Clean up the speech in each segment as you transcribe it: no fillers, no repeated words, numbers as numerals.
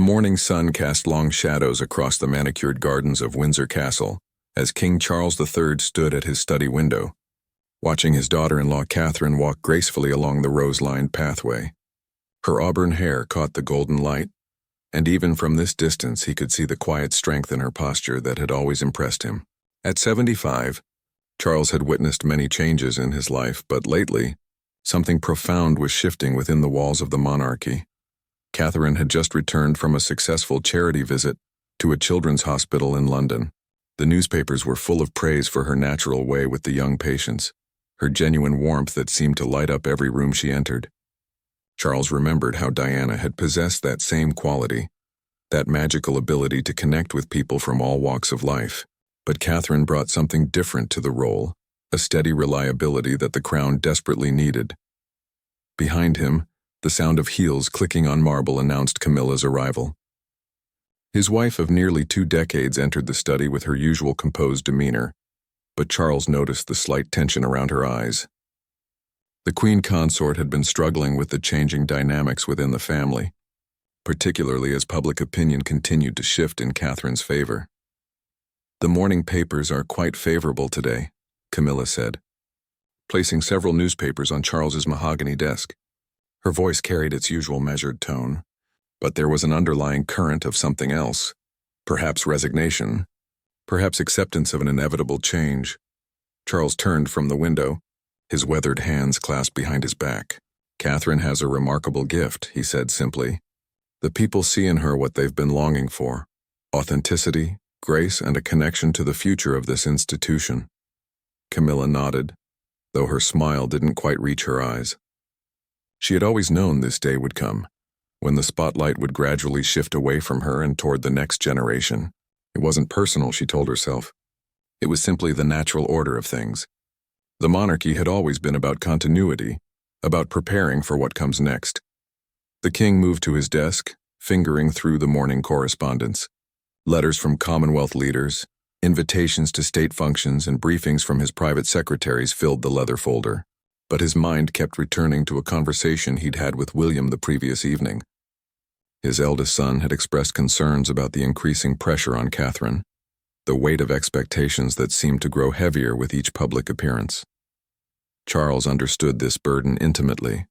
morning sun cast long shadows across the manicured gardens of Windsor Castle as King Charles III stood at his study window, watching his daughter-in-law Catherine walk gracefully along the rose-lined pathway. Her auburn hair caught the golden light, and even from this distance he could see the quiet strength in her posture that had always impressed him. At 75, Charles had witnessed many changes in his life, but lately, something profound was shifting within the walls of the monarchy. Catherine had just returned from a successful charity visit to a children's hospital in London. The newspapers were full of praise for her natural way with the young patients, her genuine warmth that seemed to light up every room she entered. Charles remembered how Diana had possessed that same quality, that magical ability to connect with people from all walks of life. But Catherine brought something different to the role, a steady reliability that the crown desperately needed. Behind him, the sound of heels clicking on marble announced Camilla's arrival. His wife of nearly 2 decades entered the study with her usual composed demeanor, but Charles noticed the slight tension around her eyes. The queen consort had been struggling with the changing dynamics within the family, particularly as public opinion continued to shift in Catherine's favor. "The morning papers are quite favorable today," Camilla said, placing several newspapers on Charles's mahogany desk. Her voice carried its usual measured tone, but there was an underlying current of something else, perhaps resignation, perhaps acceptance of an inevitable change. Charles turned from the window, his weathered hands clasped behind his back. "Catherine has a remarkable gift," he said simply. "The people see in her what they've been longing for: authenticity, grace, and a connection to the future of this institution." Camilla nodded, though her smile didn't quite reach her eyes. She had always known this day would come, when the spotlight would gradually shift away from her and toward the next generation. It wasn't personal, she told herself. It was simply the natural order of things. The monarchy had always been about continuity, about preparing for what comes next. The king moved to his desk, fingering through the morning correspondence. Letters from Commonwealth leaders, invitations to state functions, and briefings from his private secretaries filled the leather folder. But his mind kept returning to a conversation he'd had with William the previous evening. His eldest son had expressed concerns about the increasing pressure on Catherine, the weight of expectations that seemed to grow heavier with each public appearance. Charles understood this burden intimately.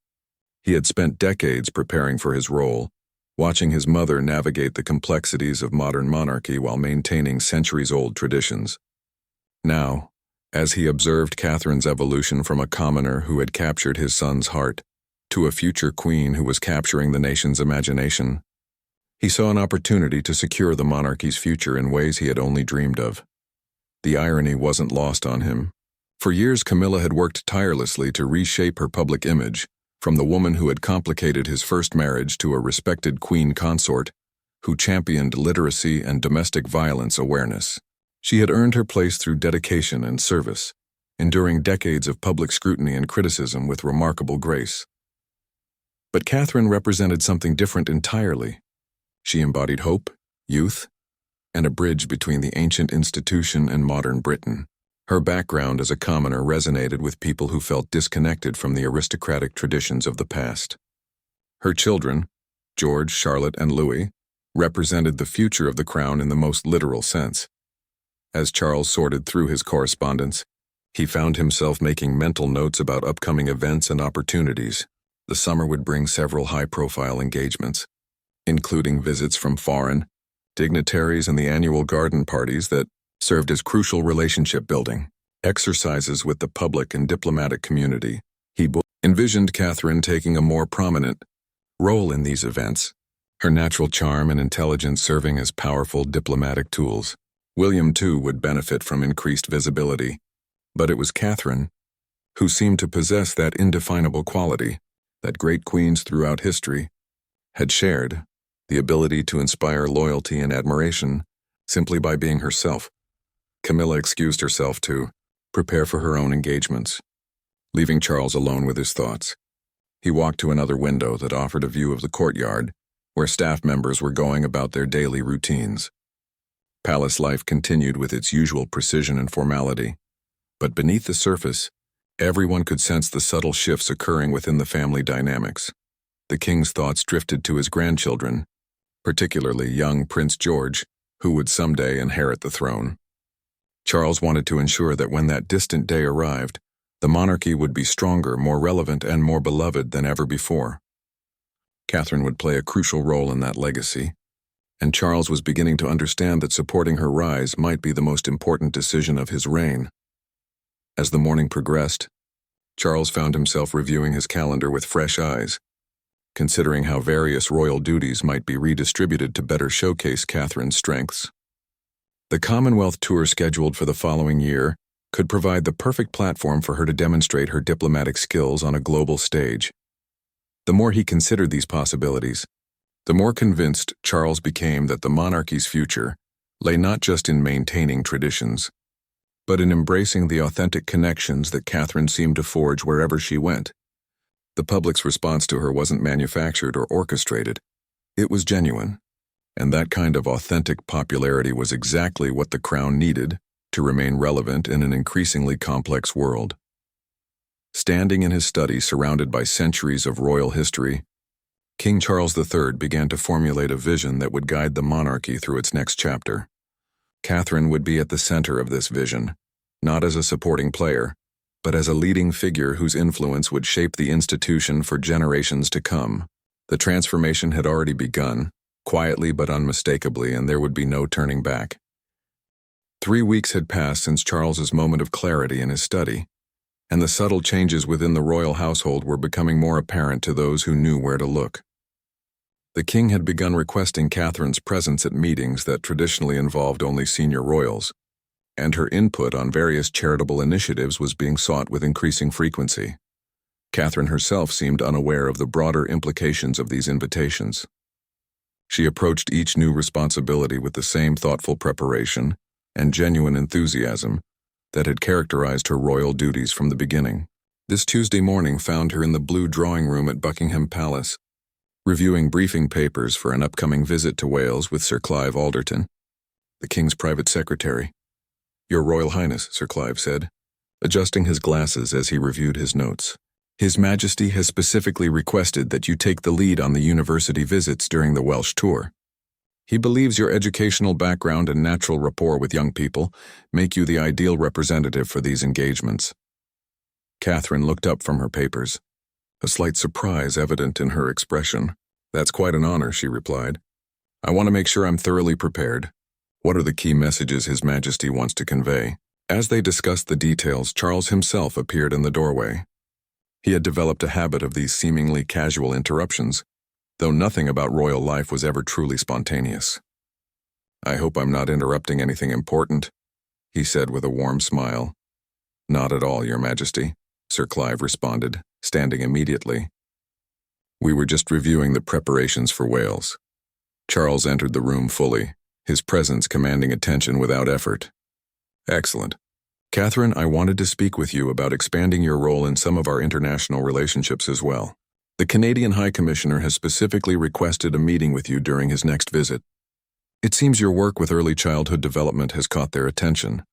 He had spent decades preparing for his role, watching his mother navigate the complexities of modern monarchy while maintaining centuries-old traditions. Now, as he observed Catherine's evolution from a commoner who had captured his son's heart to a future queen who was capturing the nation's imagination, he saw an opportunity to secure the monarchy's future in ways he had only dreamed of. The irony wasn't lost on him. For years, Camilla had worked tirelessly to reshape her public image, from the woman who had complicated his first marriage to a respected queen consort who championed literacy and domestic violence awareness. She had earned her place through dedication and service, enduring decades of public scrutiny and criticism with remarkable grace. But Catherine represented something different entirely. She embodied hope, youth, and a bridge between the ancient institution and modern Britain. Her background as a commoner resonated with people who felt disconnected from the aristocratic traditions of the past. Her children, George, Charlotte, and Louis, represented the future of the crown in the most literal sense. As Charles sorted through his correspondence, he found himself making mental notes about upcoming events and opportunities. The summer would bring several high-profile engagements, including visits from foreign dignitaries and the annual garden parties that served as crucial relationship building exercises with the public and diplomatic community. He envisioned Catherine taking a more prominent role in these events, her natural charm and intelligence serving as powerful diplomatic tools. William, too, would benefit from increased visibility, but it was Catherine who seemed to possess that indefinable quality that great queens throughout history had shared, the ability to inspire loyalty and admiration simply by being herself. Camilla excused herself to prepare for her own engagements, leaving Charles alone with his thoughts. He walked to another window that offered a view of the courtyard, where staff members were going about their daily routines. Palace life continued with its usual precision and formality, but beneath the surface, everyone could sense the subtle shifts occurring within the family dynamics. The king's thoughts drifted to his grandchildren, particularly young Prince George, who would someday inherit the throne. Charles wanted to ensure that when that distant day arrived, the monarchy would be stronger, more relevant, and more beloved than ever before. Catherine would play a crucial role in that legacy, and Charles was beginning to understand that supporting her rise might be the most important decision of his reign. As the morning progressed, Charles found himself reviewing his calendar with fresh eyes, considering how various royal duties might be redistributed to better showcase Catherine's strengths. The Commonwealth tour scheduled for the following year could provide the perfect platform for her to demonstrate her diplomatic skills on a global stage. The more he considered these possibilities, the more convinced Charles became that the monarchy's future lay not just in maintaining traditions, but in embracing the authentic connections that Catherine seemed to forge wherever she went. The public's response to her wasn't manufactured or orchestrated. It was genuine, and that kind of authentic popularity was exactly what the crown needed to remain relevant in an increasingly complex world. Standing in his study surrounded by centuries of royal history, King Charles III began to formulate a vision that would guide the monarchy through its next chapter. Catherine would be at the center of this vision, not as a supporting player, but as a leading figure whose influence would shape the institution for generations to come. The transformation had already begun, quietly but unmistakably, and there would be no turning back. 3 weeks had passed since Charles's moment of clarity in his study, and the subtle changes within the royal household were becoming more apparent to those who knew where to look. The king had begun requesting Catherine's presence at meetings that traditionally involved only senior royals, and her input on various charitable initiatives was being sought with increasing frequency. Catherine herself seemed unaware of the broader implications of these invitations. She approached each new responsibility with the same thoughtful preparation and genuine enthusiasm that had characterized her royal duties from the beginning. This Tuesday morning found her in the blue drawing room at Buckingham Palace, reviewing briefing papers for an upcoming visit to Wales with Sir Clive Alderton, the King's private secretary. "Your Royal Highness," Sir Clive said, adjusting his glasses as he reviewed his notes. "His Majesty has specifically requested that you take the lead on the university visits during the Welsh tour. He believes your educational background and natural rapport with young people make you the ideal representative for these engagements." Catherine looked up from her papers, a slight surprise evident in her expression. "That's quite an honor," she replied. "I want to make sure I'm thoroughly prepared. What are the key messages His Majesty wants to convey?" As they discussed the details, Charles himself appeared in the doorway. He had developed a habit of these seemingly casual interruptions, though nothing about royal life was ever truly spontaneous. "I hope I'm not interrupting anything important," he said with a warm smile. "Not at all, Your Majesty," Sir Clive responded, standing immediately. "We were just reviewing the preparations for Wales." Charles entered the room fully, his presence commanding attention without effort. "Excellent. Catherine, I wanted to speak with you about expanding your role in some of our international relationships as well. The Canadian High Commissioner has specifically requested a meeting with you during his next visit. It seems your work with early childhood development has caught their attention."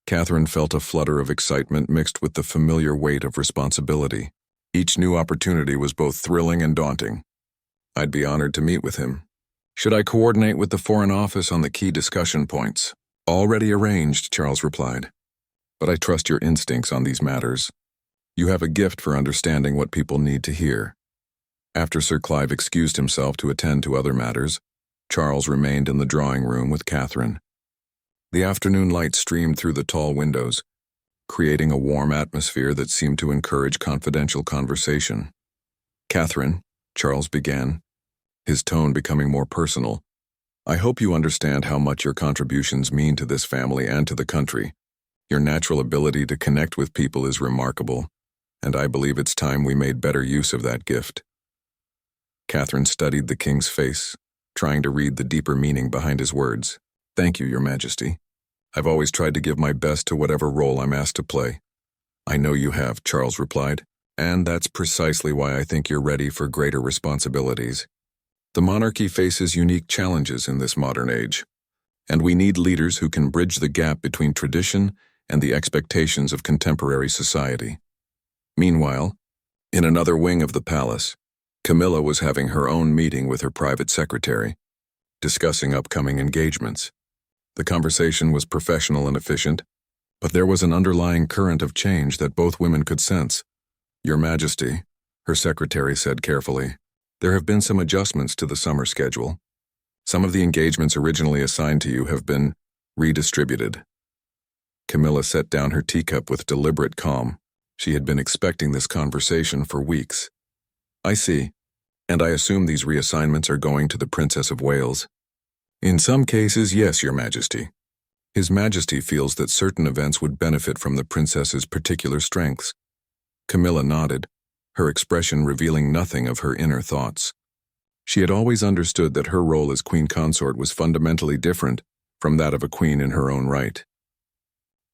Catherine felt a flutter of excitement mixed with the familiar weight of responsibility. Each new opportunity was both thrilling and daunting. "I'd be honored to meet with him. Should I coordinate with the Foreign Office on the key discussion points?" "Already arranged," Charles replied. "But I trust your instincts on these matters. You have a gift for understanding what people need to hear." After Sir Clive excused himself to attend to other matters, Charles remained in the drawing room with Catherine. The afternoon light streamed through the tall windows, creating a warm atmosphere that seemed to encourage confidential conversation. "Catherine," Charles began, his tone becoming more personal, "I hope you understand how much your contributions mean to this family and to the country. Your natural ability to connect with people is remarkable, and I believe it's time we made better use of that gift." Catherine studied the king's face, trying to read the deeper meaning behind his words. "Thank you, Your Majesty. I've always tried to give my best to whatever role I'm asked to play." "I know you have," Charles replied, "and that's precisely why I think you're ready for greater responsibilities. The monarchy faces unique challenges in this modern age, and we need leaders who can bridge the gap between tradition and the expectations of contemporary society." Meanwhile, in another wing of the palace, Camilla was having her own meeting with her private secretary, discussing upcoming engagements. The conversation was professional and efficient, but there was an underlying current of change that both women could sense. "Your Majesty," her secretary said carefully, "there have been some adjustments to the summer schedule. Some of the engagements originally assigned to you have been redistributed." Camilla set down her teacup with deliberate calm. She had been expecting this conversation for weeks. "I see. And I assume these reassignments are going to the Princess of Wales?" "In some cases, yes, Your Majesty. His Majesty feels that certain events would benefit from the princess's particular strengths." Camilla nodded, her expression revealing nothing of her inner thoughts. She had always understood that her role as queen consort was fundamentally different from that of a queen in her own right.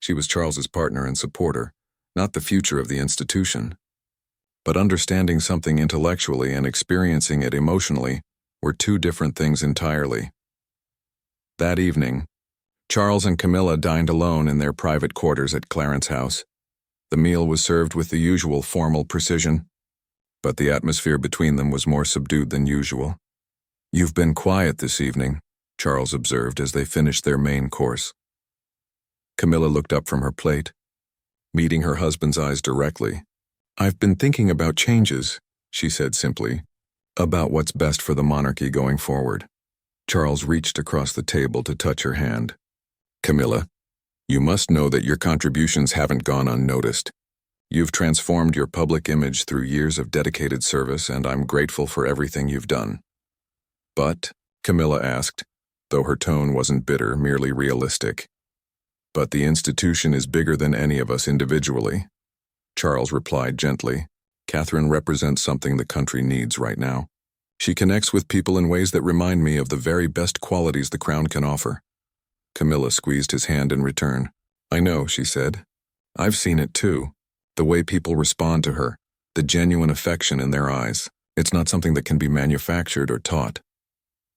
She was Charles's partner and supporter, not the future of the institution. But understanding something intellectually and experiencing it emotionally were two different things entirely. That evening, Charles and Camilla dined alone in their private quarters at Clarence House. The meal was served with the usual formal precision, but the atmosphere between them was more subdued than usual. "You've been quiet this evening," Charles observed as they finished their main course. Camilla looked up from her plate, meeting her husband's eyes directly. "I've been thinking about changes," she said simply, "about what's best for the monarchy going forward." Charles reached across the table to touch her hand. "Camilla, you must know that your contributions haven't gone unnoticed. You've transformed your public image through years of dedicated service, and I'm grateful for everything you've done." "But," Camilla asked, though her tone wasn't bitter, merely realistic. "But the institution is bigger than any of us individually." Charles replied gently. "Catherine represents something the country needs right now. She connects with people in ways that remind me of the very best qualities the crown can offer." Camilla squeezed his hand in return. "I know," she said. "I've seen it too. The way people respond to her, the genuine affection in their eyes. It's not something that can be manufactured or taught."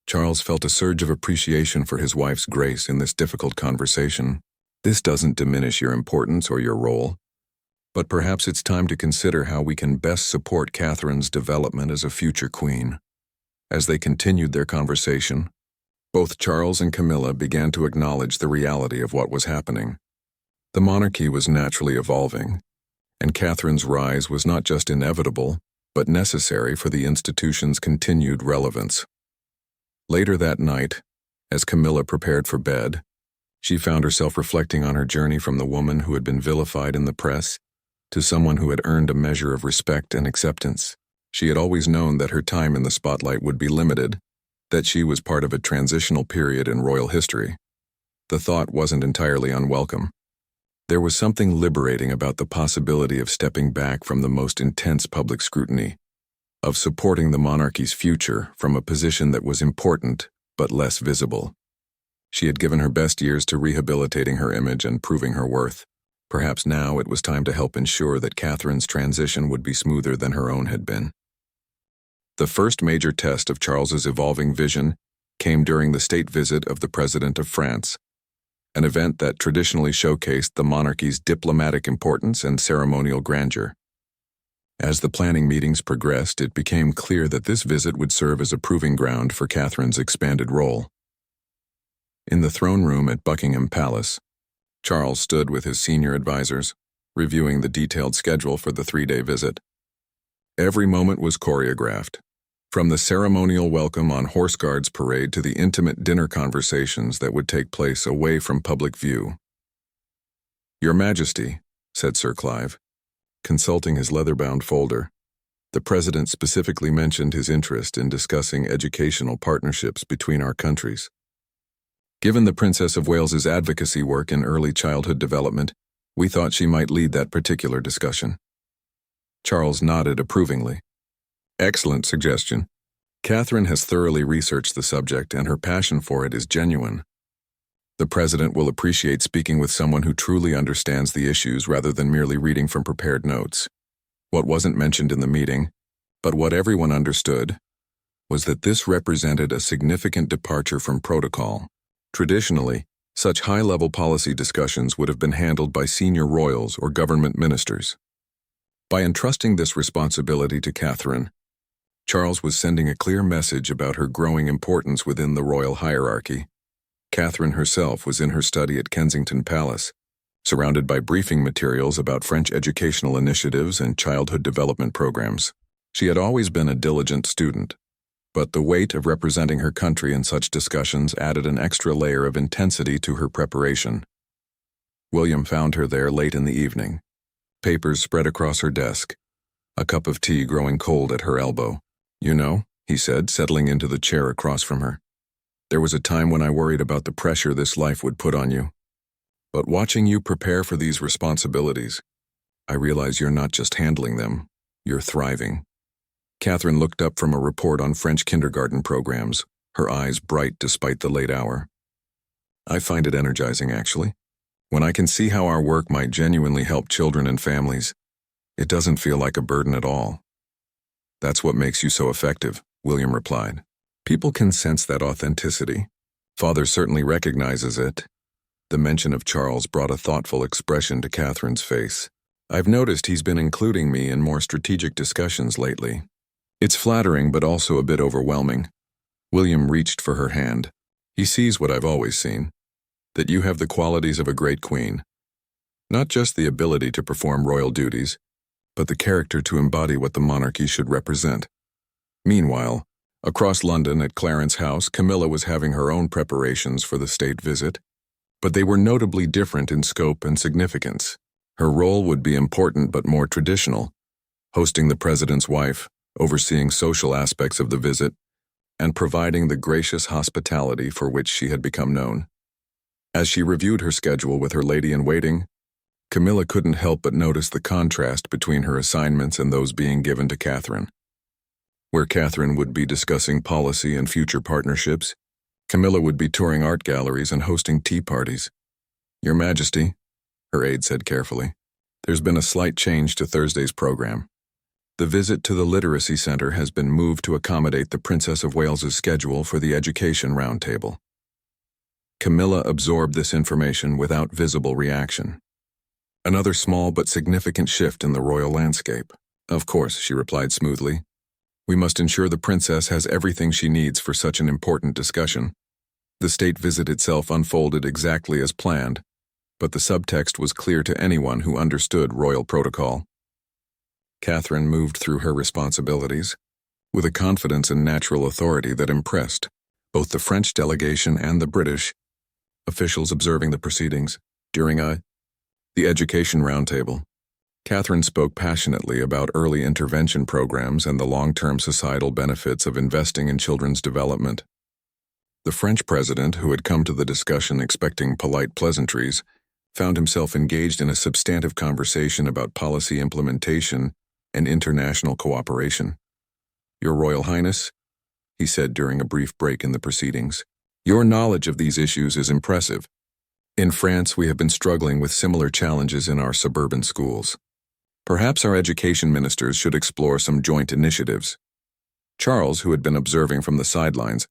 Charles felt a surge of appreciation for his wife's grace in this difficult conversation. "This doesn't diminish your importance or your role, but perhaps it's time to consider how we can best support Catherine's development as a future queen." As they continued their conversation, both Charles and Camilla began to acknowledge the reality of what was happening. The monarchy was naturally evolving, and Catherine's rise was not just inevitable, but necessary for the institution's continued relevance. Later that night, as Camilla prepared for bed, she found herself reflecting on her journey from the woman who had been vilified in the press to someone who had earned a measure of respect and acceptance. She had always known that her time in the spotlight would be limited, that she was part of a transitional period in royal history. The thought wasn't entirely unwelcome. There was something liberating about the possibility of stepping back from the most intense public scrutiny, of supporting the monarchy's future from a position that was important but less visible. She had given her best years to rehabilitating her image and proving her worth. Perhaps now it was time to help ensure that Catherine's transition would be smoother than her own had been. The first major test of Charles's evolving vision came during the state visit of the President of France, an event that traditionally showcased the monarchy's diplomatic importance and ceremonial grandeur. As the planning meetings progressed, it became clear that this visit would serve as a proving ground for Catherine's expanded role. In the throne room at Buckingham Palace, Charles stood with his senior advisors, reviewing the detailed schedule for the 3-day visit. Every moment was choreographed, from the ceremonial welcome on Horse Guards parade to the intimate dinner conversations that would take place away from public view. "Your Majesty," said Sir Clive, consulting his leather-bound folder. The President specifically mentioned his interest in discussing educational partnerships between our countries. Given the Princess of Wales's advocacy work in early childhood development, we thought she might lead that particular discussion. Charles nodded approvingly. "Excellent suggestion. Catherine has thoroughly researched the subject, and her passion for it is genuine. The President will appreciate speaking with someone who truly understands the issues rather than merely reading from prepared notes." What wasn't mentioned in the meeting, but what everyone understood, was that this represented a significant departure from protocol. Traditionally, such high-level policy discussions would have been handled by senior royals or government ministers. By entrusting this responsibility to Catherine, Charles was sending a clear message about her growing importance within the royal hierarchy. Catherine herself was in her study at Kensington Palace, surrounded by briefing materials about French educational initiatives and childhood development programs. She had always been a diligent student, but the weight of representing her country in such discussions added an extra layer of intensity to her preparation. William found her there late in the evening, papers spread across her desk, a cup of tea growing cold at her elbow. "You know," he said, settling into the chair across from her, "there was a time when I worried about the pressure this life would put on you. But watching you prepare for these responsibilities, I realize you're not just handling them, you're thriving." Catherine looked up from a report on French kindergarten programs, her eyes bright despite the late hour. "I find it energizing, actually. When I can see how our work might genuinely help children and families, it doesn't feel like a burden at all." "That's what makes you so effective," William replied. "People can sense that authenticity. Father certainly recognizes it." The mention of Charles brought a thoughtful expression to Catherine's face. "I've noticed he's been including me in more strategic discussions lately. It's flattering but also a bit overwhelming." William reached for her hand. "He sees what I've always seen, that you have the qualities of a great queen. Not just the ability to perform royal duties, but the character to embody what the monarchy should represent." Meanwhile, across London at Clarence House, Camilla was having her own preparations for the state visit, but they were notably different in scope and significance. Her role would be important but more traditional, hosting the president's wife, overseeing social aspects of the visit, and providing the gracious hospitality for which she had become known. As she reviewed her schedule with her lady-in-waiting, Camilla couldn't help but notice the contrast between her assignments and those being given to Catherine. Where Catherine would be discussing policy and future partnerships, Camilla would be touring art galleries and hosting tea parties. "Your Majesty," her aide said carefully, "there's been a slight change to Thursday's program. The visit to the Literacy Center has been moved to accommodate the Princess of Wales's schedule for the Education Roundtable." Camilla absorbed this information without visible reaction. Another small but significant shift in the royal landscape. "Of course," she replied smoothly. "We must ensure the princess has everything she needs for such an important discussion." The state visit itself unfolded exactly as planned, but the subtext was clear to anyone who understood royal protocol. Catherine moved through her responsibilities with a confidence and natural authority that impressed both the French delegation and the British officials observing the proceedings. During the Education Roundtable, Catherine spoke passionately about early intervention programs and the long-term societal benefits of investing in children's development. The French president, who had come to the discussion expecting polite pleasantries, found himself engaged in a substantive conversation about policy implementation and international cooperation. "Your Royal Highness," he said during a brief break in the proceedings, "your knowledge of these issues is impressive. In France, we have been struggling with similar challenges in our suburban schools. Perhaps our education ministers should explore some joint initiatives." Charles, who had been observing from the sidelines,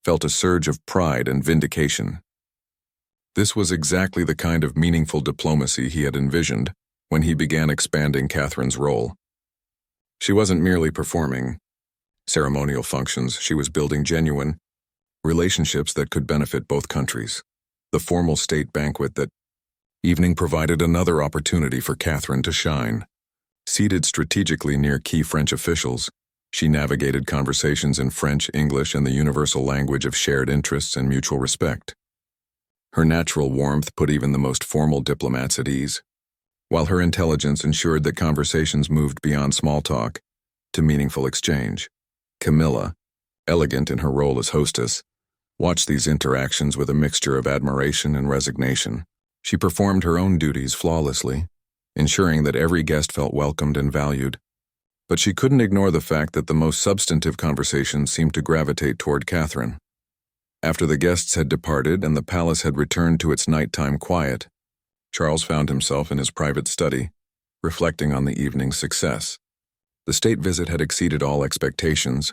felt a surge of pride and vindication. This was exactly the kind of meaningful diplomacy he had envisioned when he began expanding Catherine's role. She wasn't merely performing ceremonial functions, she was building genuine relationships that could benefit both countries. The formal state banquet that evening provided another opportunity for Catherine to shine. Seated strategically near key French officials, she navigated conversations in French, English, and the universal language of shared interests and mutual respect. Her natural warmth put even the most formal diplomats at ease, while her intelligence ensured that conversations moved beyond small talk to meaningful exchange. Camilla, elegant in her role as hostess, watched these interactions with a mixture of admiration and resignation. She performed her own duties flawlessly, ensuring that every guest felt welcomed and valued. But she couldn't ignore the fact that the most substantive conversations seemed to gravitate toward Catherine. After the guests had departed and the palace had returned to its nighttime quiet, Charles found himself in his private study, reflecting on the evening's success. The state visit had exceeded all expectations,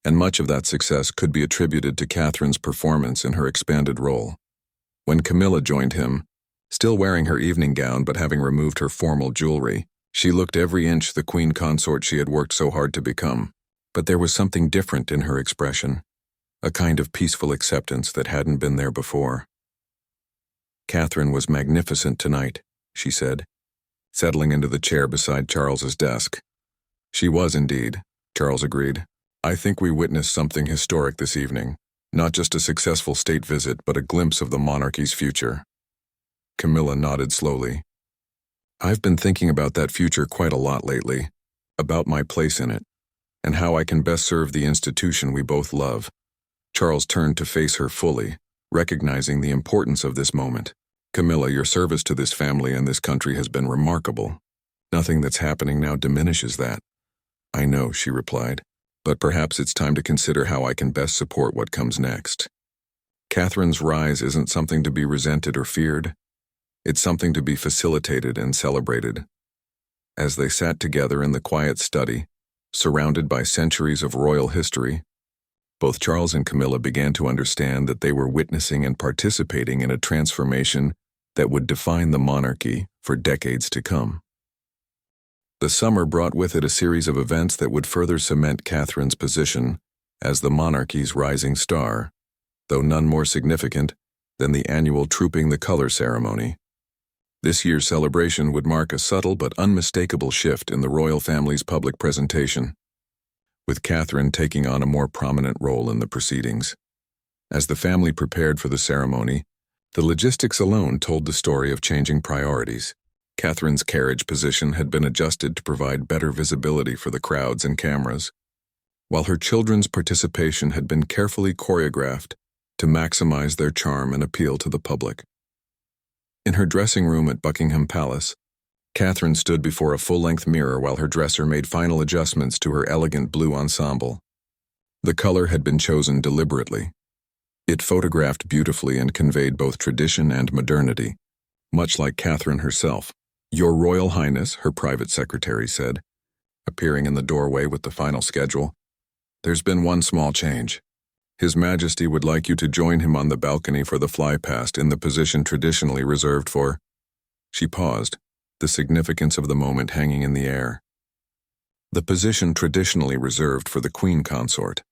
and much of that success could be attributed to Catherine's performance in her expanded role. When Camilla joined him, still wearing her evening gown but having removed her formal jewelry, she looked every inch the queen consort she had worked so hard to become. But there was something different in her expression, a kind of peaceful acceptance that hadn't been there before. "Catherine was magnificent tonight," she said, settling into the chair beside Charles's desk. "She was indeed," Charles agreed. "I think we witnessed something historic this evening, not just a successful state visit, but a glimpse of the monarchy's future." Camilla nodded slowly. "I've been thinking about that future quite a lot lately, about my place in it, and how I can best serve the institution we both love." Charles turned to face her fully, recognizing the importance of this moment. "Camilla, your service to this family and this country has been remarkable. Nothing that's happening now diminishes that." "I know," she replied, "but perhaps it's time to consider how I can best support what comes next." Catherine's rise isn't something to be resented or feared. It's something to be facilitated and celebrated. As they sat together in the quiet study, surrounded by centuries of royal history, both Charles and Camilla began to understand that they were witnessing and participating in a transformation that would define the monarchy for decades to come. The summer brought with it a series of events that would further cement Catherine's position as the monarchy's rising star, though none more significant than the annual Trooping the Color ceremony. This year's celebration would mark a subtle but unmistakable shift in the royal family's public presentation, with Catherine taking on a more prominent role in the proceedings. As the family prepared for the ceremony, the logistics alone told the story of changing priorities. Catherine's carriage position had been adjusted to provide better visibility for the crowds and cameras, while her children's participation had been carefully choreographed to maximize their charm and appeal to the public. In her dressing room at Buckingham Palace, Catherine stood before a full-length mirror while her dresser made final adjustments to her elegant blue ensemble. The color had been chosen deliberately. It photographed beautifully and conveyed both tradition and modernity, much like Catherine herself. "Your Royal Highness," her private secretary said, appearing in the doorway with the final schedule, "there's been one small change. His Majesty would like you to join him on the balcony for the flypast in the position traditionally reserved for—" She paused, the significance of the moment hanging in the air. "The position traditionally reserved for the Queen Consort."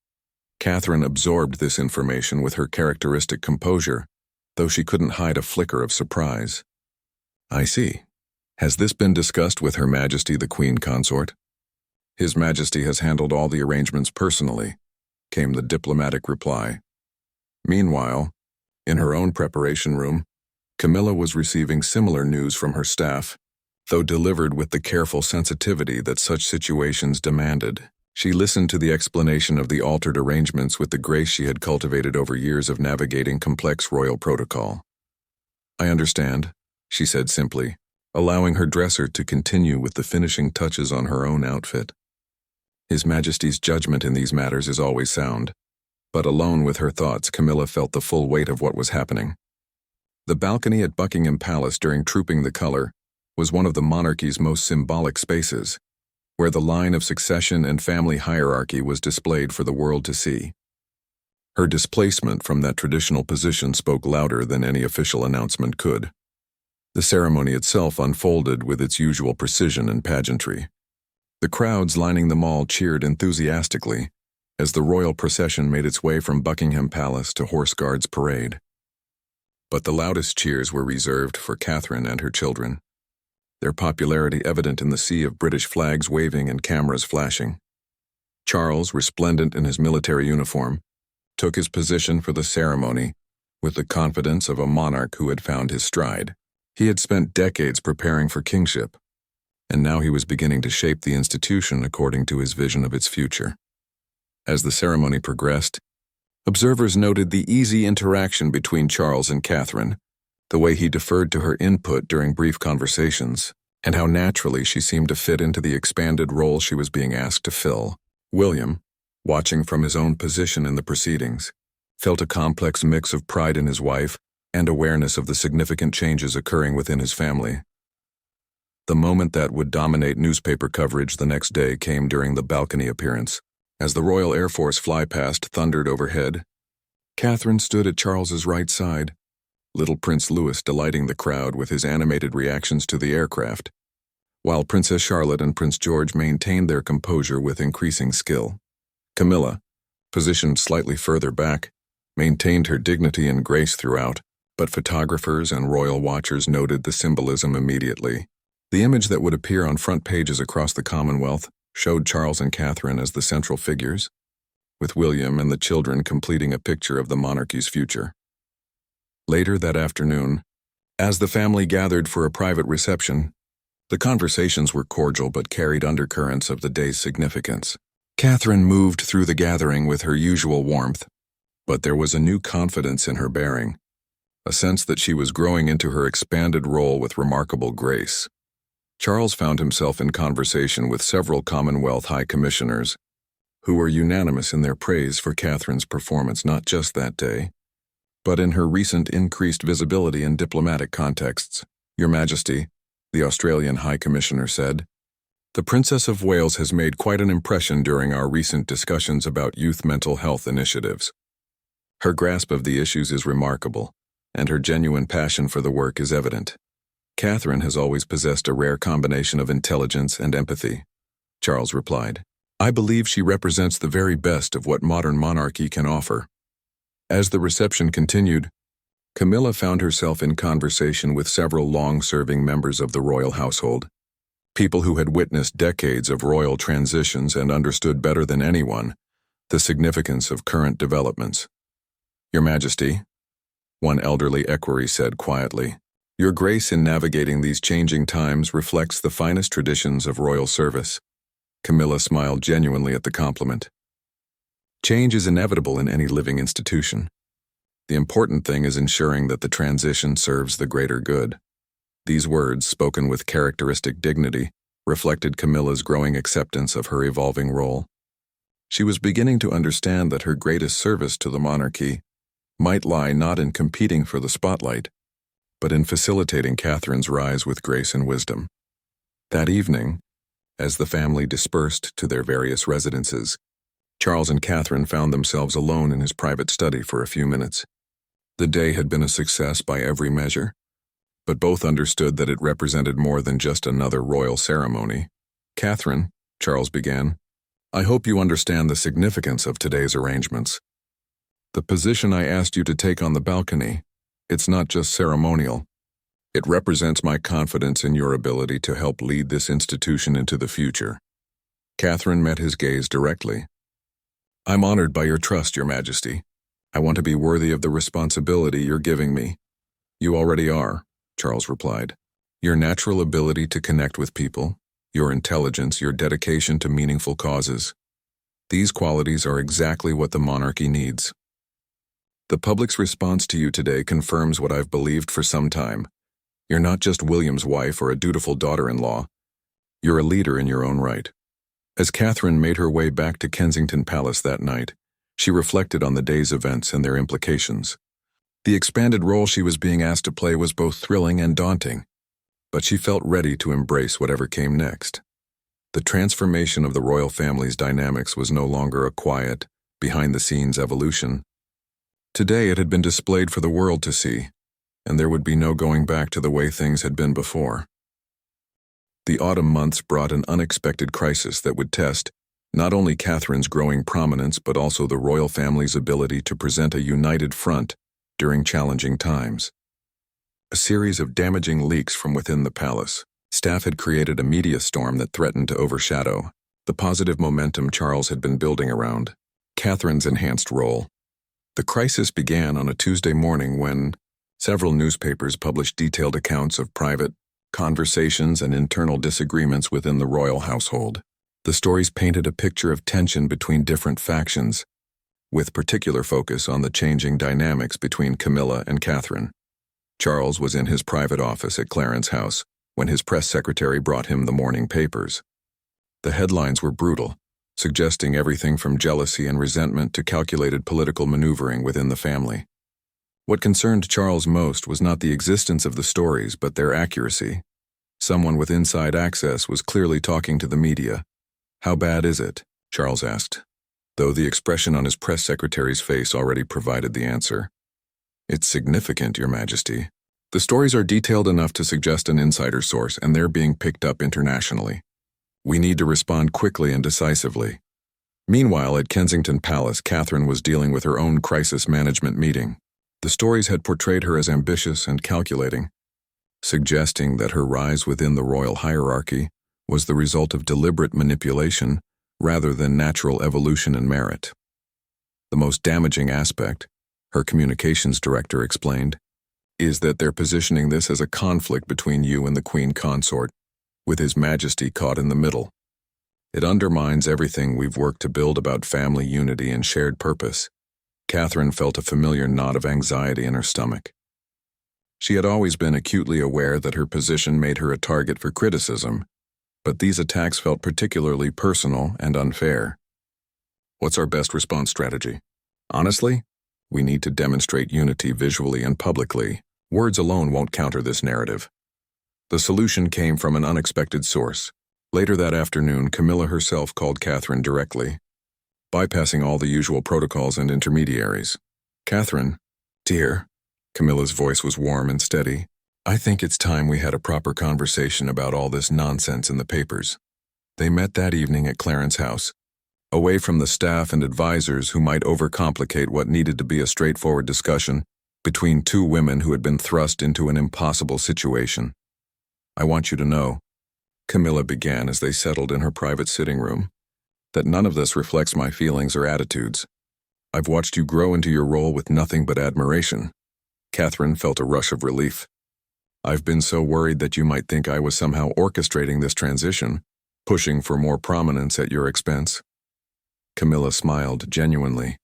Catherine absorbed this information with her characteristic composure, though she couldn't hide a flicker of surprise. "I see. Has this been discussed with Her Majesty the Queen Consort?" "His Majesty has handled all the arrangements personally," came the diplomatic reply. Meanwhile, in her own preparation room, Camilla was receiving similar news from her staff, though delivered with the careful sensitivity that such situations demanded. She listened to the explanation of the altered arrangements with the grace she had cultivated over years of navigating complex royal protocol. "I understand," she said simply, allowing her dresser to continue with the finishing touches on her own outfit. His Majesty's judgment in these matters is always sound, but alone with her thoughts, Camilla felt the full weight of what was happening. The balcony at Buckingham Palace during Trooping the Color was one of the monarchy's most symbolic spaces, where the line of succession and family hierarchy was displayed for the world to see. Her displacement from that traditional position spoke louder than any official announcement could. The ceremony itself unfolded with its usual precision and pageantry. The crowds lining the mall cheered enthusiastically as the royal procession made its way from Buckingham Palace to Horse Guards Parade. But the loudest cheers were reserved for Catherine and her children, their popularity evident in the sea of British flags waving and cameras flashing. Charles, resplendent in his military uniform, took his position for the ceremony with the confidence of a monarch who had found his stride. He had spent decades preparing for kingship, and now he was beginning to shape the institution according to his vision of its future. As the ceremony progressed, observers noted the easy interaction between Charles and Catherine, the way he deferred to her input during brief conversations, and how naturally she seemed to fit into the expanded role she was being asked to fill. William, watching from his own position in the proceedings, felt a complex mix of pride in his wife and awareness of the significant changes occurring within his family. The moment that would dominate newspaper coverage the next day came during the balcony appearance. As the Royal Air Force flypast thundered overhead, Catherine stood at Charles's right side, little Prince Louis delighting the crowd with his animated reactions to the aircraft, while Princess Charlotte and Prince George maintained their composure with increasing skill. Camilla, positioned slightly further back, maintained her dignity and grace throughout, but photographers and royal watchers noted the symbolism immediately. The image that would appear on front pages across the Commonwealth showed Charles and Catherine as the central figures, with William and the children completing a picture of the monarchy's future. Later that afternoon, as the family gathered for a private reception, the conversations were cordial but carried undercurrents of the day's significance. Catherine moved through the gathering with her usual warmth, but there was a new confidence in her bearing, a sense that she was growing into her expanded role with remarkable grace. Charles found himself in conversation with several Commonwealth High Commissioners, who were unanimous in their praise for Catherine's performance not just that day, but in her recent increased visibility in diplomatic contexts. "Your Majesty," the Australian High Commissioner said, "the Princess of Wales has made quite an impression during our recent discussions about youth mental health initiatives. Her grasp of the issues is remarkable, and her genuine passion for the work is evident. Catherine has always possessed a rare combination of intelligence and empathy," Charles replied. "I believe she represents the very best of what modern monarchy can offer." As the reception continued, Camilla found herself in conversation with several long-serving members of the royal household, people who had witnessed decades of royal transitions and understood better than anyone the significance of current developments. "Your Majesty," one elderly equerry said quietly, "your grace in navigating these changing times reflects the finest traditions of royal service." Camilla smiled genuinely at the compliment. Change is inevitable in any living institution. The important thing is ensuring that the transition serves the greater good. These words, spoken with characteristic dignity, reflected Camilla's growing acceptance of her evolving role. She was beginning to understand that her greatest service to the monarchy might lie not in competing for the spotlight, but in facilitating Catherine's rise with grace and wisdom. That evening, as the family dispersed to their various residences, Charles and Catherine found themselves alone in his private study for a few minutes. The day had been a success by every measure, but both understood that it represented more than just another royal ceremony. "Catherine," Charles began, "I hope you understand the significance of today's arrangements. The position I asked you to take on the balcony, it's not just ceremonial. It represents my confidence in your ability to help lead this institution into the future." Catherine met his gaze directly. "I'm honored by your trust, Your Majesty. I want to be worthy of the responsibility you're giving me." "You already are," Charles replied. "Your natural ability to connect with people, your intelligence, your dedication to meaningful causes. These qualities are exactly what the monarchy needs. The public's response to you today confirms what I've believed for some time. You're not just William's wife or a dutiful daughter-in-law. You're a leader in your own right." As Catherine made her way back to Kensington Palace that night, she reflected on the day's events and their implications. The expanded role she was being asked to play was both thrilling and daunting, but she felt ready to embrace whatever came next. The transformation of the royal family's dynamics was no longer a quiet, behind-the-scenes evolution. Today it had been displayed for the world to see, and there would be no going back to the way things had been before. The autumn months brought an unexpected crisis that would test not only Catherine's growing prominence but also the royal family's ability to present a united front during challenging times. A series of damaging leaks from within the palace. Staff had created a media storm that threatened to overshadow the positive momentum Charles had been building around Catherine's enhanced role. The crisis began on a Tuesday morning when several newspapers published detailed accounts of private conversations and internal disagreements within the royal household. The stories painted a picture of tension between different factions, with particular focus on the changing dynamics between Camilla and Catherine. Charles was in his private office at Clarence House when his press secretary brought him the morning papers. The headlines were brutal, suggesting everything from jealousy and resentment to calculated political maneuvering within the family. What concerned Charles most was not the existence of the stories but their accuracy. Someone with inside access was clearly talking to the media. "How bad is it?" Charles asked, though the expression on his press secretary's face already provided the answer. "It's significant, Your Majesty. The stories are detailed enough to suggest an insider source, and they're being picked up internationally. We need to respond quickly and decisively." Meanwhile, at Kensington Palace, Catherine was dealing with her own crisis management meeting. The stories had portrayed her as ambitious and calculating, suggesting that her rise within the royal hierarchy was the result of deliberate manipulation rather than natural evolution and merit. The most damaging aspect, her communications director explained, is that they're positioning this as a conflict between you and the Queen Consort, with His Majesty caught in the middle. It undermines everything we've worked to build about family unity and shared purpose. Catherine felt a familiar knot of anxiety in her stomach. She had always been acutely aware that her position made her a target for criticism, but these attacks felt particularly personal and unfair. What's our best response strategy? Honestly, we need to demonstrate unity visually and publicly. Words alone won't counter this narrative. The solution came from an unexpected source. Later that afternoon, Camilla herself called Catherine directly, bypassing all the usual protocols and intermediaries. "Catherine, dear," Camilla's voice was warm and steady, "I think it's time we had a proper conversation about all this nonsense in the papers." They met that evening at Clarence's house, away from the staff and advisors who might overcomplicate what needed to be a straightforward discussion between two women who had been thrust into an impossible situation. "I want you to know," Camilla began as they settled in her private sitting room, "that none of this reflects my feelings or attitudes. I've watched you grow into your role with nothing but admiration." Catherine felt a rush of relief. "I've been so worried that you might think I was somehow orchestrating this transition, pushing for more prominence at your expense." Camilla smiled genuinely.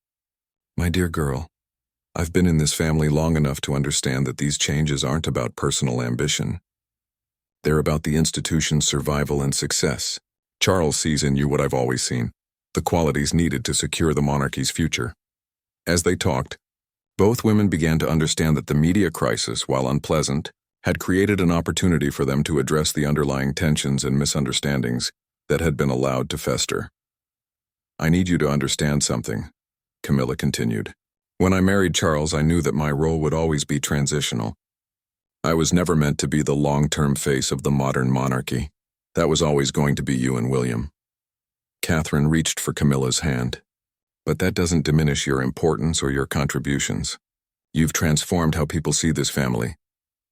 "My dear girl, I've been in this family long enough to understand that these changes aren't about personal ambition. They're about the institution's survival and success. Charles sees in you what I've always seen, the qualities needed to secure the monarchy's future." As they talked, both women began to understand that the media crisis, while unpleasant, had created an opportunity for them to address the underlying tensions and misunderstandings that had been allowed to fester. "I need you to understand something," Camilla continued. "When I married Charles, I knew that my role would always be transitional. I was never meant to be the long-term face of the modern monarchy. That was always going to be you and William." Catherine reached for Camilla's hand. "But that doesn't diminish your importance or your contributions. You've transformed how people see this family.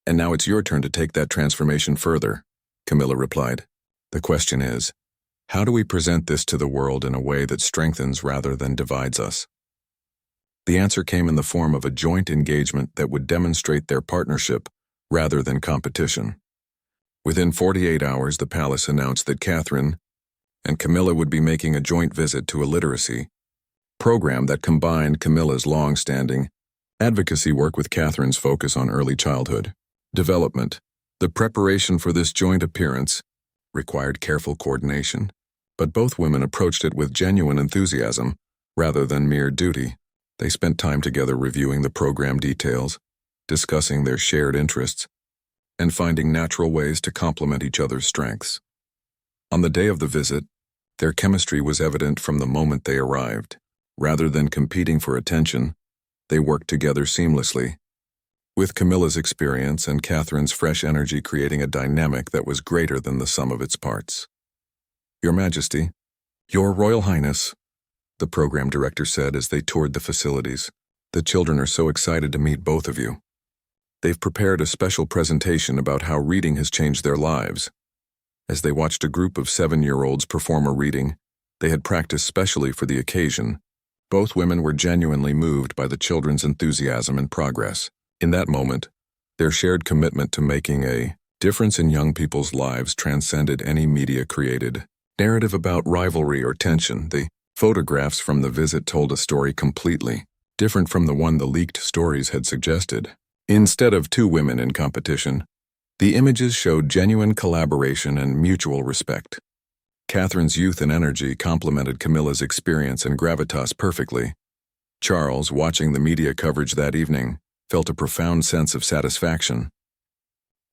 And now it's your turn to take that transformation further," Camilla replied. "The question is, how do we present this to the world in a way that strengthens rather than divides us?" The answer came in the form of a joint engagement that would demonstrate their partnership rather than competition. Within 48 hours, the palace announced that Catherine and Camilla would be making a joint visit to a literacy program that combined Camilla's long-standing advocacy work with Catherine's focus on early childhood development. The preparation for this joint appearance required careful coordination, but both women approached it with genuine enthusiasm rather than mere duty. They spent time together reviewing the program details, discussing their shared interests, and finding natural ways to complement each other's strengths. On the day of the visit, their chemistry was evident from the moment they arrived. Rather than competing for attention, they worked together seamlessly, with Camilla's experience and Catherine's fresh energy creating a dynamic that was greater than the sum of its parts. "Your Majesty, Your Royal Highness," the program director said as they toured the facilities, "the children are so excited to meet both of you. They've prepared a special presentation about how reading has changed their lives." As they watched a group of 7-year-olds perform a reading they had practiced specially for the occasion, both women were genuinely moved by the children's enthusiasm and progress. In that moment, their shared commitment to making a difference in young people's lives transcended any media-created narrative about rivalry or tension. The photographs from the visit told a story completely different from the one the leaked stories had suggested. Instead of two women in competition, the images showed genuine collaboration and mutual respect. Catherine's youth and energy complemented Camilla's experience and gravitas perfectly. Charles, watching the media coverage that evening, felt a profound sense of satisfaction.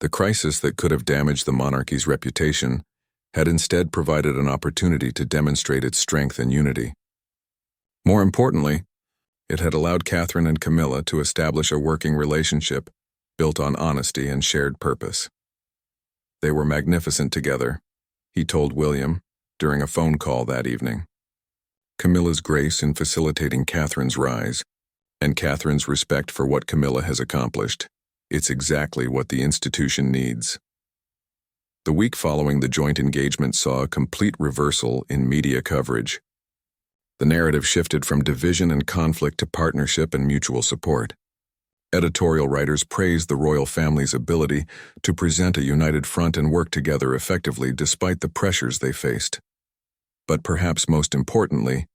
The crisis that could have damaged the monarchy's reputation had instead provided an opportunity to demonstrate its strength and unity. More importantly, it had allowed Catherine and Camilla to establish a working relationship built on honesty and shared purpose. They were magnificent together, he told William during a phone call that evening. Camilla's grace in facilitating Catherine's rise, and Catherine's respect for what Camilla has accomplished. It's exactly what the institution needs. The week following the joint engagement saw a complete reversal in media coverage. The narrative shifted from division and conflict to partnership and mutual support. Editorial writers praised the royal family's ability to present a united front and work together effectively despite the pressures they faced. But perhaps most importantly,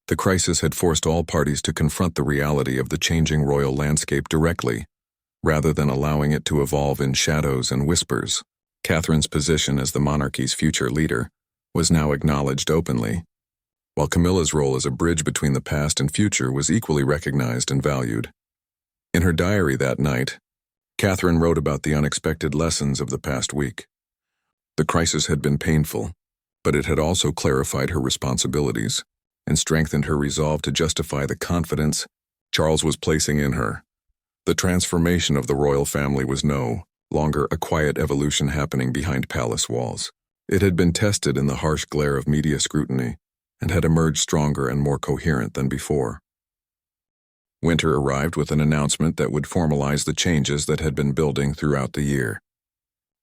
the crisis had forced all parties to confront the reality of the changing royal landscape directly, rather than allowing it to evolve in shadows and whispers. Catherine's position as the monarchy's future leader was now acknowledged openly, while Camilla's role as a bridge between the past and future was equally recognized and valued. In her diary that night, Catherine wrote about the unexpected lessons of the past week. The crisis had been painful, but it had also clarified her responsibilities and strengthened her resolve to justify the confidence Charles was placing in her. The transformation of the royal family was no longer a quiet evolution happening behind palace walls. It had been tested in the harsh glare of media scrutiny and had emerged stronger and more coherent than before. Winter arrived with an announcement that would formalize the changes that had been building throughout the year.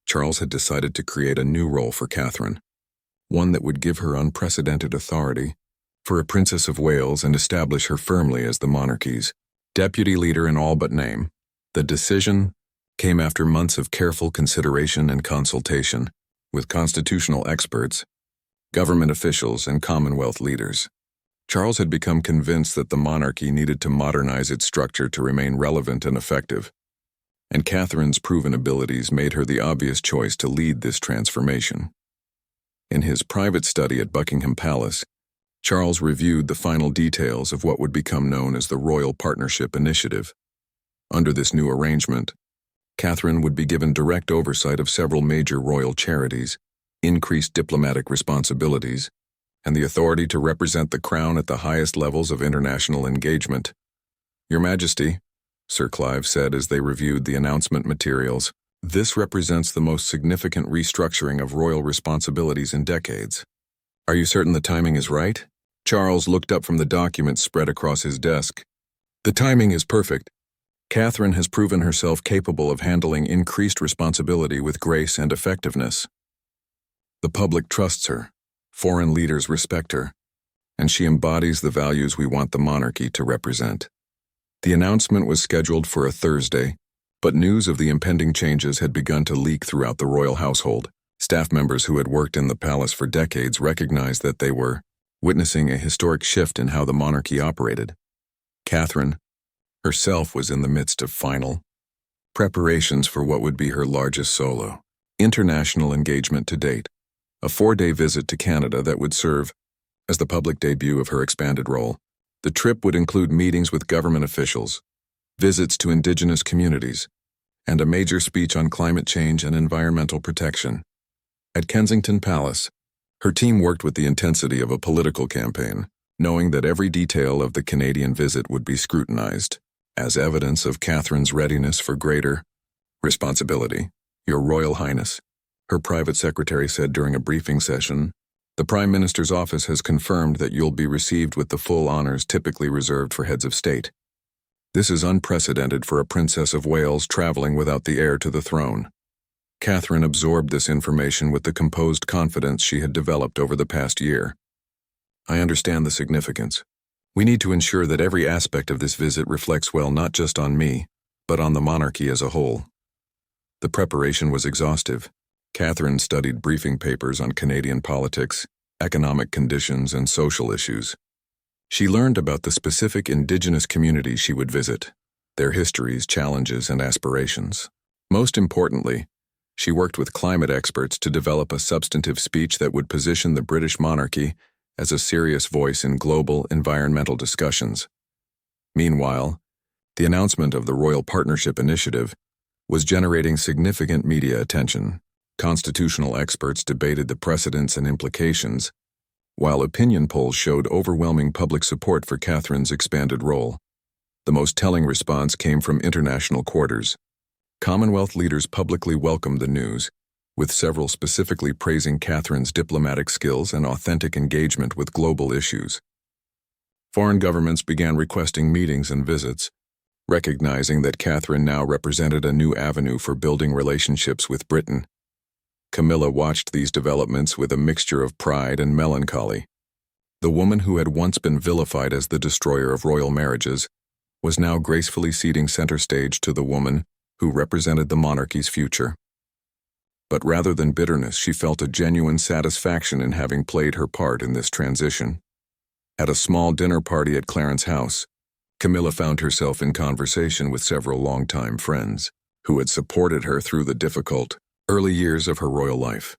Charles had decided to create a new role for Catherine, one that would give her unprecedented authority for a Princess of Wales and establish her firmly as the monarchy's deputy leader in all but name. The decision came after months of careful consideration and consultation with constitutional experts, government officials, and Commonwealth leaders. Charles had become convinced that the monarchy needed to modernize its structure to remain relevant and effective, and Catherine's proven abilities made her the obvious choice to lead this transformation. In his private study at Buckingham Palace, Charles reviewed the final details of what would become known as the Royal Partnership Initiative. Under this new arrangement, Catherine would be given direct oversight of several major royal charities, increased diplomatic responsibilities, and the authority to represent the crown at the highest levels of international engagement. "Your Majesty," Sir Clive said as they reviewed the announcement materials, "this represents the most significant restructuring of royal responsibilities in decades. Are you certain the timing is right?" Charles looked up from the documents spread across his desk. "The timing is perfect. Catherine has proven herself capable of handling increased responsibility with grace and effectiveness. The public trusts her, foreign leaders respect her, and she embodies the values we want the monarchy to represent." The announcement was scheduled for a Thursday, but news of the impending changes had begun to leak throughout the royal household. Staff members who had worked in the palace for decades recognized that they were witnessing a historic shift in how the monarchy operated. Catherine herself was in the midst of final preparations for what would be her largest solo international engagement to date, a 4-day visit to Canada that would serve as the public debut of her expanded role. The trip would include meetings with government officials, visits to Indigenous communities, and a major speech on climate change and environmental protection. At Kensington Palace, her team worked with the intensity of a political campaign, knowing that every detail of the Canadian visit would be scrutinized as evidence of Catherine's readiness for greater responsibility. "Your Royal Highness," her private secretary said during a briefing session, "the Prime Minister's office has confirmed that you'll be received with the full honors typically reserved for heads of state. This is unprecedented for a Princess of Wales traveling without the heir to the throne." Catherine absorbed this information with the composed confidence she had developed over the past year. "I understand the significance. We need to ensure that every aspect of this visit reflects well not just on me, but on the monarchy as a whole." The preparation was exhaustive. Catherine studied briefing papers on Canadian politics, economic conditions, and social issues. She learned about the specific Indigenous communities she would visit, their histories, challenges, and aspirations. Most importantly, she worked with climate experts to develop a substantive speech that would position the British monarchy as a serious voice in global environmental discussions. Meanwhile, the announcement of the Royal Partnership Initiative was generating significant media attention. Constitutional experts debated the precedents and implications, while opinion polls showed overwhelming public support for Catherine's expanded role. The most telling response came from international quarters. Commonwealth leaders publicly welcomed the news, with several specifically praising Catherine's diplomatic skills and authentic engagement with global issues. Foreign governments began requesting meetings and visits, recognizing that Catherine now represented a new avenue for building relationships with Britain. Camilla watched these developments with a mixture of pride and melancholy. The woman who had once been vilified as the destroyer of royal marriages was now gracefully ceding center stage to the woman who represented the monarchy's future. But rather than bitterness, she felt a genuine satisfaction in having played her part in this transition. At a small dinner party at Clarence's house, Camilla found herself in conversation with several longtime friends who had supported her through the difficult early years of her royal life.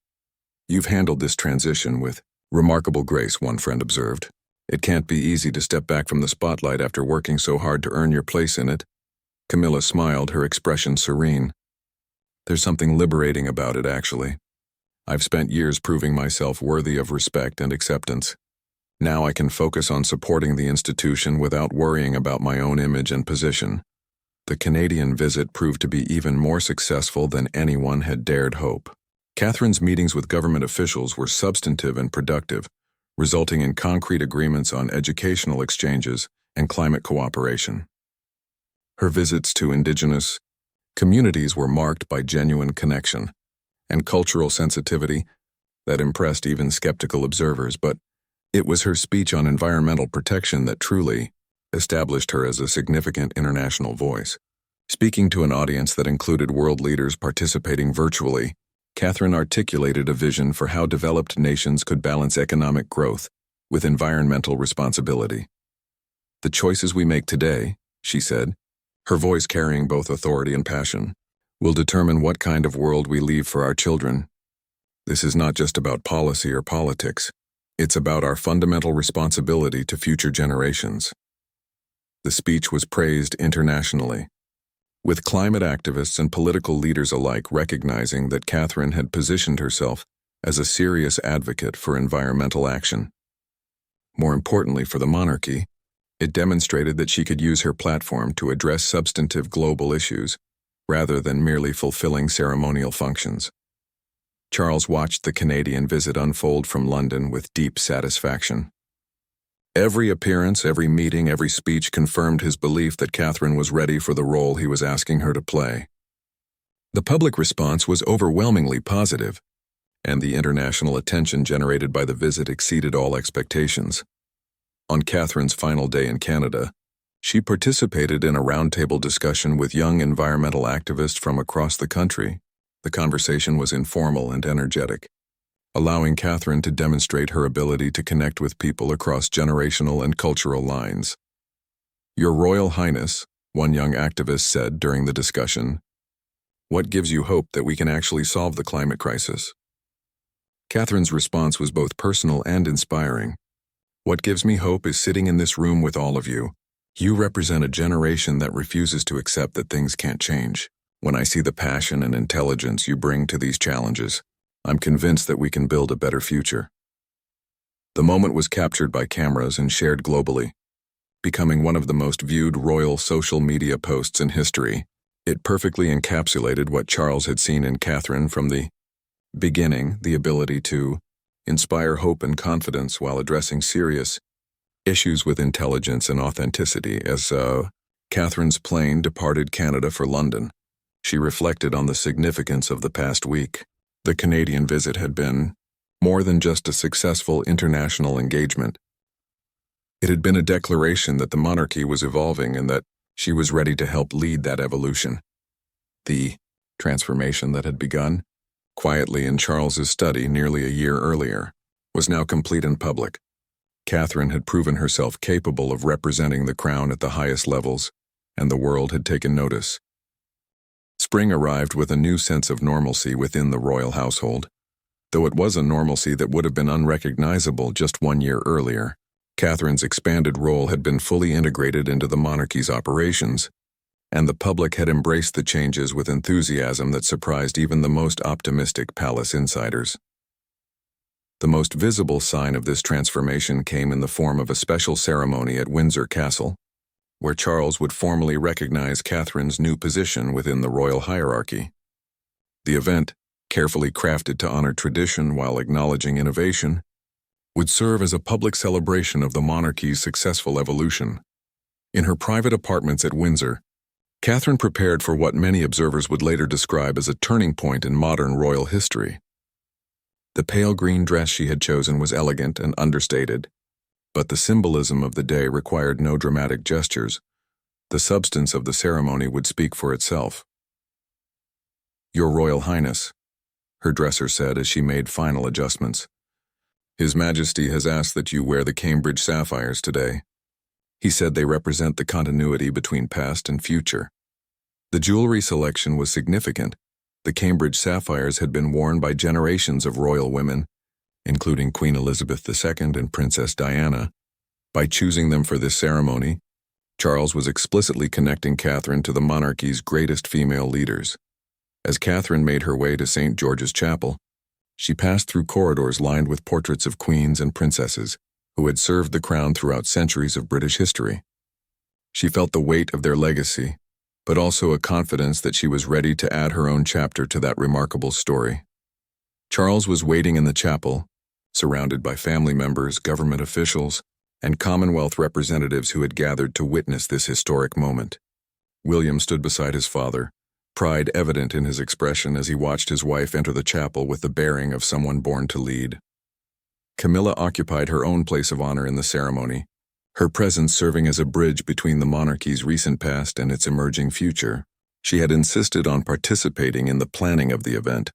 "You've handled this transition with remarkable grace," one friend observed. "It can't be easy to step back from the spotlight after working so hard to earn your place in it." Camilla smiled, her expression serene. "There's something liberating about it, actually. I've spent years proving myself worthy of respect and acceptance. Now I can focus on supporting the institution without worrying about my own image and position." The Canadian visit proved to be even more successful than anyone had dared hope. Catherine's meetings with government officials were substantive and productive, resulting in concrete agreements on educational exchanges and climate cooperation. Her visits to indigenous communities were marked by genuine connection and cultural sensitivity that impressed even skeptical observers, but it was her speech on environmental protection that truly established her as a significant international voice. Speaking to an audience that included world leaders participating virtually, Catherine articulated a vision for how developed nations could balance economic growth with environmental responsibility. "The choices we make today," she said, her voice carrying both authority and passion, "will determine what kind of world we leave for our children. This is not just about policy or politics. It's about our fundamental responsibility to future generations." The speech was praised internationally, with climate activists and political leaders alike recognizing that Catherine had positioned herself as a serious advocate for environmental action. More importantly for the monarchy, it demonstrated that she could use her platform to address substantive global issues rather than merely fulfilling ceremonial functions. Charles watched the Canadian visit unfold from London with deep satisfaction. Every appearance, every meeting, every speech confirmed his belief that Catherine was ready for the role he was asking her to play. The public response was overwhelmingly positive, and the international attention generated by the visit exceeded all expectations. On Catherine's final day in Canada, she participated in a roundtable discussion with young environmental activists from across the country. The conversation was informal and energetic, allowing Catherine to demonstrate her ability to connect with people across generational and cultural lines. "Your Royal Highness," one young activist said during the discussion, "what gives you hope that we can actually solve the climate crisis?" Catherine's response was both personal and inspiring. "What gives me hope is sitting in this room with all of you. You represent a generation that refuses to accept that things can't change. When I see the passion and intelligence you bring to these challenges, I'm convinced that we can build a better future." The moment was captured by cameras and shared globally, becoming one of the most viewed royal social media posts in history. It perfectly encapsulated what Charles had seen in Catherine from the beginning, the ability to inspire hope and confidence while addressing serious issues with intelligence and authenticity. As Catherine's plane departed Canada for London, she reflected on the significance of the past week. The Canadian visit had been more than just a successful international engagement. It had been a declaration that the monarchy was evolving and that she was ready to help lead that evolution. The transformation that had begun quietly in Charles's study nearly a year earlier was now complete in public. Catherine had proven herself capable of representing the crown at the highest levels, and the world had taken notice. Spring arrived with a new sense of normalcy within the royal household, though it was a normalcy that would have been unrecognizable just 1 year earlier. Catherine's expanded role had been fully integrated into the monarchy's operations, and the public had embraced the changes with enthusiasm that surprised even the most optimistic palace insiders. The most visible sign of this transformation came in the form of a special ceremony at Windsor Castle, where Charles would formally recognize Catherine's new position within the royal hierarchy. The event, carefully crafted to honor tradition while acknowledging innovation, would serve as a public celebration of the monarchy's successful evolution. In her private apartments at Windsor, Catherine prepared for what many observers would later describe as a turning point in modern royal history. The pale green dress she had chosen was elegant and understated, but the symbolism of the day required no dramatic gestures. The substance of the ceremony would speak for itself. "Your Royal Highness," her dresser said as she made final adjustments. "His Majesty has asked that you wear the Cambridge sapphires today. He said they represent the continuity between past and future." The jewelry selection was significant. The Cambridge sapphires had been worn by generations of royal women, including Queen Elizabeth II and Princess Diana. By choosing them for this ceremony, Charles was explicitly connecting Catherine to the monarchy's greatest female leaders. As Catherine made her way to St. George's Chapel, she passed through corridors lined with portraits of queens and princesses who had served the crown throughout centuries of British history. She felt the weight of their legacy, but also a confidence that she was ready to add her own chapter to that remarkable story. Charles was waiting in the chapel, surrounded by family members, government officials, and Commonwealth representatives who had gathered to witness this historic moment. William stood beside his father, pride evident in his expression as he watched his wife enter the chapel with the bearing of someone born to lead. Camilla occupied her own place of honor in the ceremony, her presence serving as a bridge between the monarchy's recent past and its emerging future. She had insisted on participating in the planning of the event,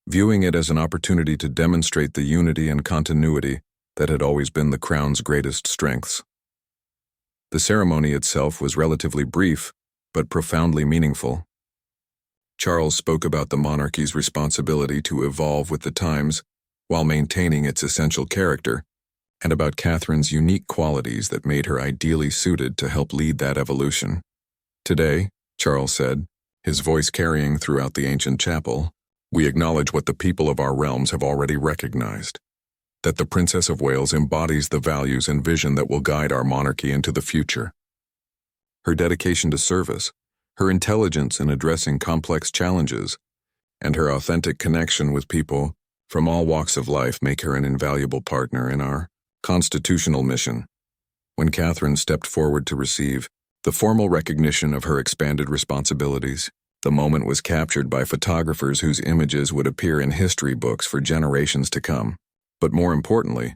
viewing it as an opportunity to demonstrate the unity and continuity that had always been the crown's greatest strengths. The ceremony itself was relatively brief, but profoundly meaningful. Charles spoke about the monarchy's responsibility to evolve with the times while maintaining its essential character, and about Catherine's unique qualities that made her ideally suited to help lead that evolution. "Today," Charles said, his voice carrying throughout the ancient chapel, "we acknowledge what the people of our realms have already recognized, that the Princess of Wales embodies the values and vision that will guide our monarchy into the future. Her dedication to service, her intelligence in addressing complex challenges, and her authentic connection with people from all walks of life make her an invaluable partner in our constitutional mission." When Catherine stepped forward to receive the formal recognition of her expanded responsibilities, the moment was captured by photographers whose images would appear in history books for generations to come. But more importantly,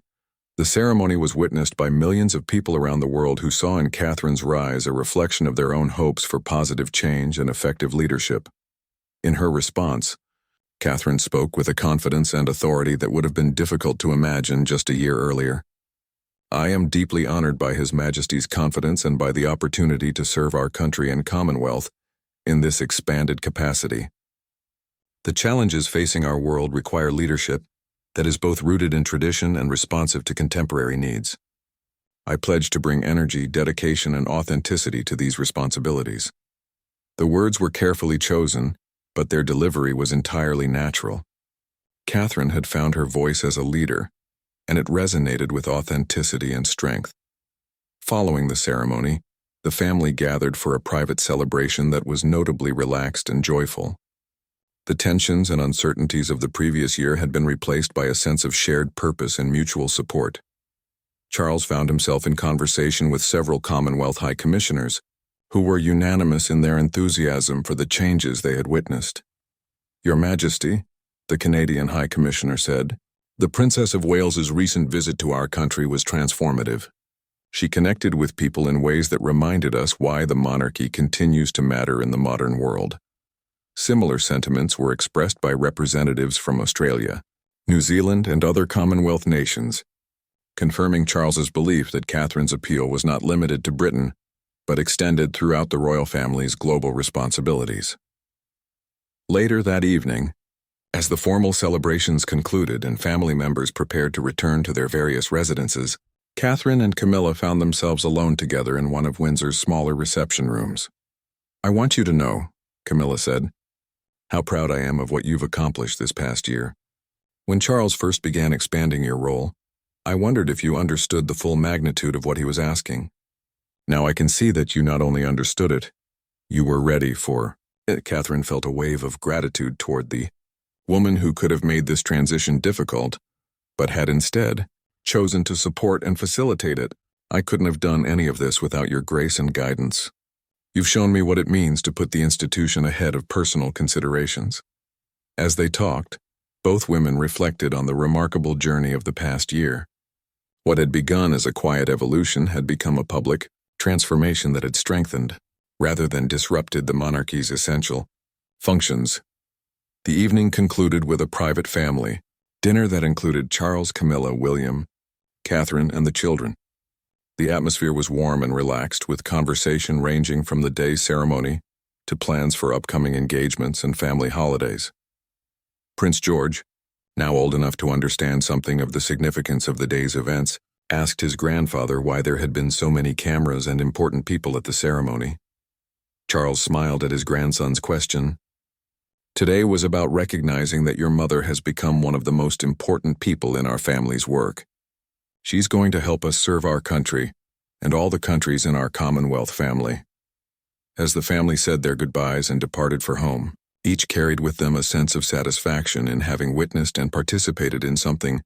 the ceremony was witnessed by millions of people around the world who saw in Catherine's rise a reflection of their own hopes for positive change and effective leadership. In her response, Catherine spoke with a confidence and authority that would have been difficult to imagine just a year earlier. "I am deeply honored by His Majesty's confidence and by the opportunity to serve our country and Commonwealth in this expanded capacity. The challenges facing our world require leadership that is both rooted in tradition and responsive to contemporary needs. I pledge to bring energy, dedication, and authenticity to these responsibilities." The words were carefully chosen, but their delivery was entirely natural. Catherine had found her voice as a leader, and it resonated with authenticity and strength. Following the ceremony, the family gathered for a private celebration that was notably relaxed and joyful. The tensions and uncertainties of the previous year had been replaced by a sense of shared purpose and mutual support. Charles found himself in conversation with several Commonwealth High Commissioners, who were unanimous in their enthusiasm for the changes they had witnessed. "Your Majesty," the Canadian High Commissioner said, "the Princess of Wales's recent visit to our country was transformative. She connected with people in ways that reminded us why the monarchy continues to matter in the modern world." Similar sentiments were expressed by representatives from Australia, New Zealand, and other Commonwealth nations, confirming Charles's belief that Catherine's appeal was not limited to Britain, but extended throughout the royal family's global responsibilities. Later that evening, as the formal celebrations concluded and family members prepared to return to their various residences, Catherine and Camilla found themselves alone together in one of Windsor's smaller reception rooms. "I want you to know," Camilla said, "how proud I am of what you've accomplished this past year. When Charles first began expanding your role, I wondered if you understood the full magnitude of what he was asking. Now I can see that you not only understood it, you were ready for it." Catherine felt a wave of gratitude toward the woman who could have made this transition difficult, but had instead chosen to support and facilitate it. I couldn't have done any of this without your grace and guidance. You've shown me what it means to put the institution ahead of personal considerations." As they talked, both women reflected on the remarkable journey of the past year. What had begun as a quiet evolution had become a public transformation that had strengthened, rather than disrupted, the monarchy's essential functions. The evening concluded with a private family dinner that included Charles, Camilla, William, Catherine, and the children. The atmosphere was warm and relaxed, with conversation ranging from the day's ceremony to plans for upcoming engagements and family holidays. Prince George, now old enough to understand something of the significance of the day's events, asked his grandfather why there had been so many cameras and important people at the ceremony. Charles smiled at his grandson's question. "Today was about recognizing that your mother has become one of the most important people in our family's work. She's going to help us serve our country and all the countries in our Commonwealth family." As the family said their goodbyes and departed for home, each carried with them a sense of satisfaction in having witnessed and participated in something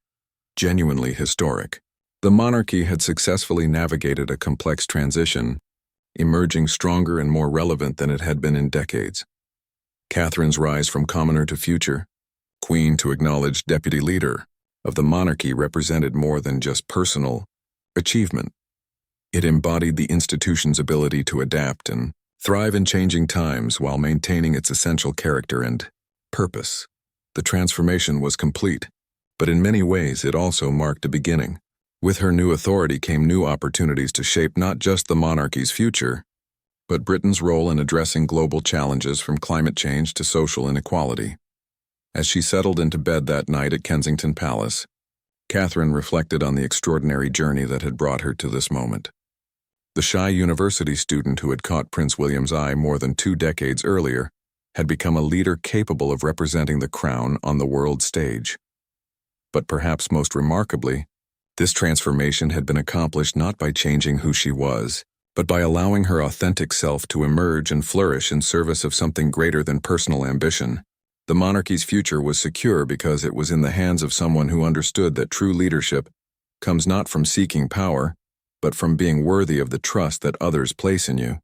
genuinely historic. The monarchy had successfully navigated a complex transition, emerging stronger and more relevant than it had been in decades. Catherine's rise from commoner to future queen to acknowledged deputy leader of the monarchy represented more than just personal achievement. It embodied the institution's ability to adapt and thrive in changing times while maintaining its essential character and purpose. The transformation was complete, but in many ways it also marked a beginning. With her new authority came new opportunities to shape not just the monarchy's future, but Britain's role in addressing global challenges from climate change to social inequality. As she settled into bed that night at Kensington Palace, Catherine reflected on the extraordinary journey that had brought her to this moment. The shy university student who had caught Prince William's eye more than 2 decades earlier had become a leader capable of representing the crown on the world stage. But perhaps most remarkably, this transformation had been accomplished not by changing who she was, but by allowing her authentic self to emerge and flourish in service of something greater than personal ambition. The monarchy's future was secure because it was in the hands of someone who understood that true leadership comes not from seeking power, but from being worthy of the trust that others place in you.